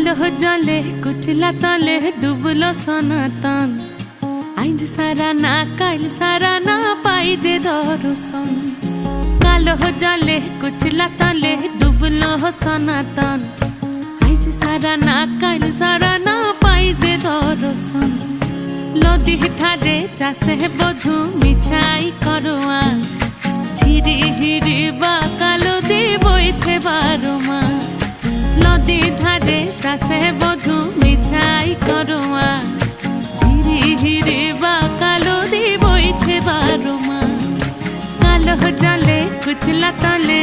কালো জলে কুচলা তলে ডুবলো সনাতন। আইজ সারা না কাল সারা না পাই যে দর্শন। কালো জলে কুচলা তলে ডুবলো সনাতন। আইজ সারা না কাল সারা না পাই যে দর্শন। নদী ধারে চাষে বধু মিছাই করো আস। ঝিরি হিরি বা কালো দি বইছে 12 মাস। নদী ধারে চাষে বধু মিছাই করো আস। ঝিরি হিরি বা কালো দি বইছে 12 মাস। কালো জলে কুচলা তলে